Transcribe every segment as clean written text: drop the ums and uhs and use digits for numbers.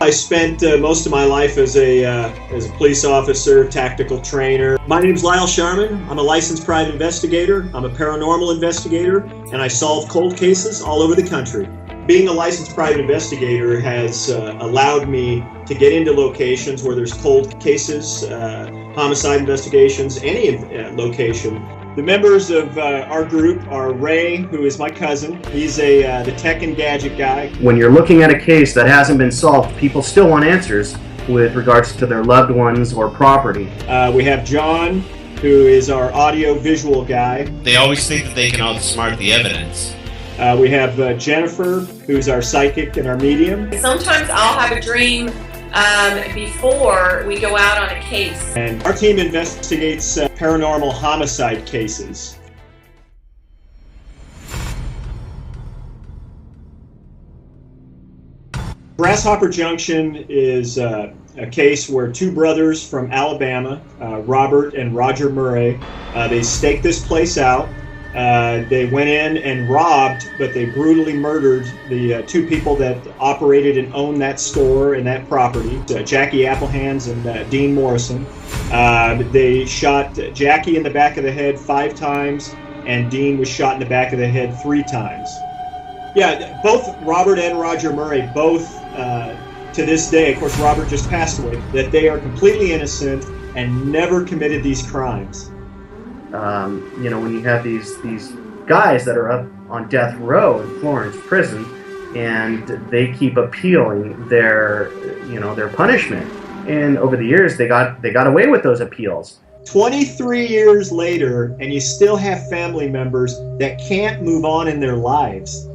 I spent most of my life as a police officer, tactical trainer. My name's Lyle Sharman. I'm a licensed private investigator. I'm a paranormal investigator, and I solve cold cases all over the country. Being a licensed private investigator has allowed me to get into locations where there's cold cases, homicide investigations, any location. The members of our group are Ray, who is my cousin. He's the tech and gadget guy. When you're looking at a case that hasn't been solved, people still want answers with regards to their loved ones or property. We have John, who is our audio-visual guy. They always think that they can outsmart the evidence. We have Jennifer, who's our psychic and our medium. Sometimes I'll have a dream before we go out on a case. And our team investigates paranormal homicide cases. Grasshopper Junction is a case where two brothers from Alabama, Robert and Roger Murray, they staked this place out. They went in and robbed, but they brutally murdered the two people that operated and owned that store and that property, Jackie Applehands and Dean Morrison. They shot Jackie in the back of the head 5 times, and Dean was shot in the back of the head 3 times. Yeah, both Robert and Roger Murray, both to this day, of course Robert just passed away, that they are completely innocent and never committed these crimes. When you have these guys that are up on death row in Florence prison, and they keep appealing their punishment, and over the years they got away with those appeals. 23 years later, and you still have family members that can't move on in their lives.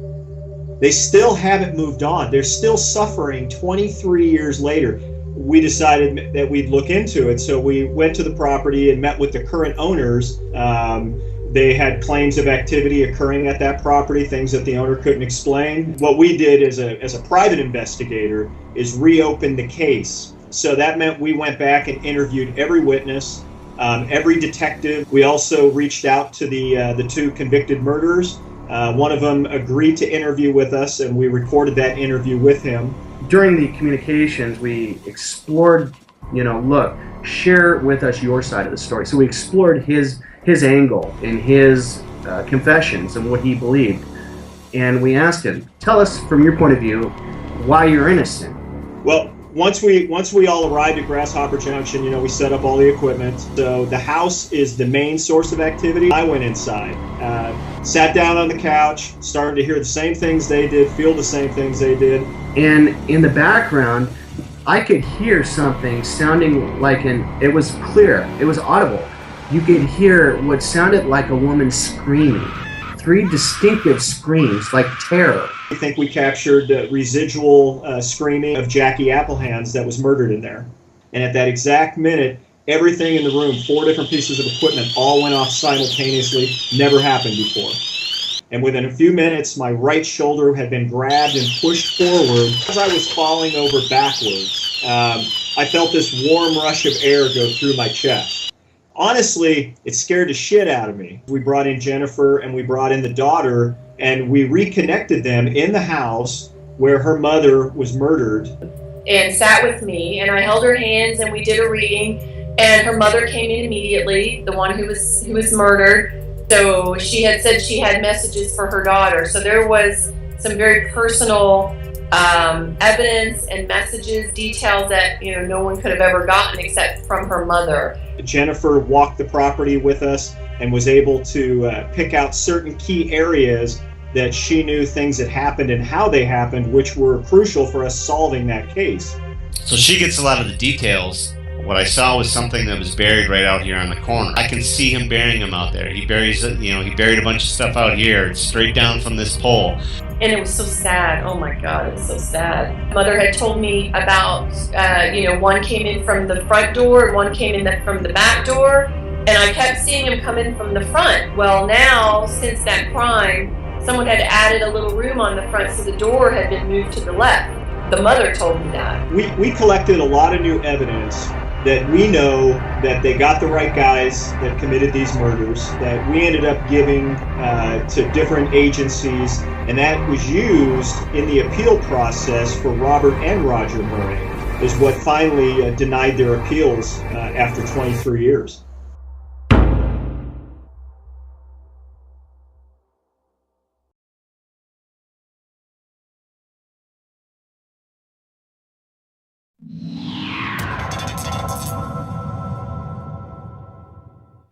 They still haven't moved on. They're still suffering 23 years later. We decided that we'd look into it, so we went to the property and met with the current owners. They had claims of activity occurring at that property, things that the owner couldn't explain. What we did as a private investigator is reopen the case. So that meant we went back and interviewed every witness, every detective. We also reached out to the 2 convicted murderers. One of them agreed to interview with us, and we recorded that interview with him. During the communications, we explored, share with us your side of the story. So we explored his angle and his confessions and what he believed. And we asked him, tell us from your point of view why you're innocent. Well, once we all arrived at Grasshopper Junction, we set up all the equipment. So the house is the main source of activity. I went inside, sat down on the couch, started to hear the same things they did, feel the same things they did. And in the background, I could hear something sounding like it was clear, it was audible. You could hear what sounded like a woman screaming. 3 distinctive screams, like terror. I think we captured residual screaming of Jackie Applehands that was murdered in there. And at that exact minute, everything in the room, 4 different pieces of equipment, all went off simultaneously. Never happened before. And within a few minutes, my right shoulder had been grabbed and pushed forward. As I was falling over backwards, I felt this warm rush of air go through my chest. Honestly, it scared the shit out of me. We brought in Jennifer and we brought in the daughter, and we reconnected them in the house where her mother was murdered. And sat with me, and I held her hands, and we did a reading, and her mother came in immediately, the one who was murdered. So she had said she had messages for her daughter. So there was some very personal evidence and messages, details that no one could have ever gotten except from her mother. Jennifer walked the property with us and was able to pick out certain key areas that she knew things that happened and how they happened, which were crucial for us solving that case. So she gets a lot of the details. What I saw was something that was buried right out here on the corner. I can see him burying them out there. He buried a bunch of stuff out here, straight down from this pole. And it was so sad. Oh my God, it was so sad. Mother had told me about, one came in from the front door, one came in from the back door, and I kept seeing him come in from the front. Well, now, since that crime, someone had added a little room on the front, so the door had been moved to the left. The mother told me that. We collected a lot of new evidence that we know that they got the right guys that committed these murders, that we ended up giving to different agencies, and that was used in the appeal process for Robert and Roger Murray, is what finally denied their appeals after 23 years.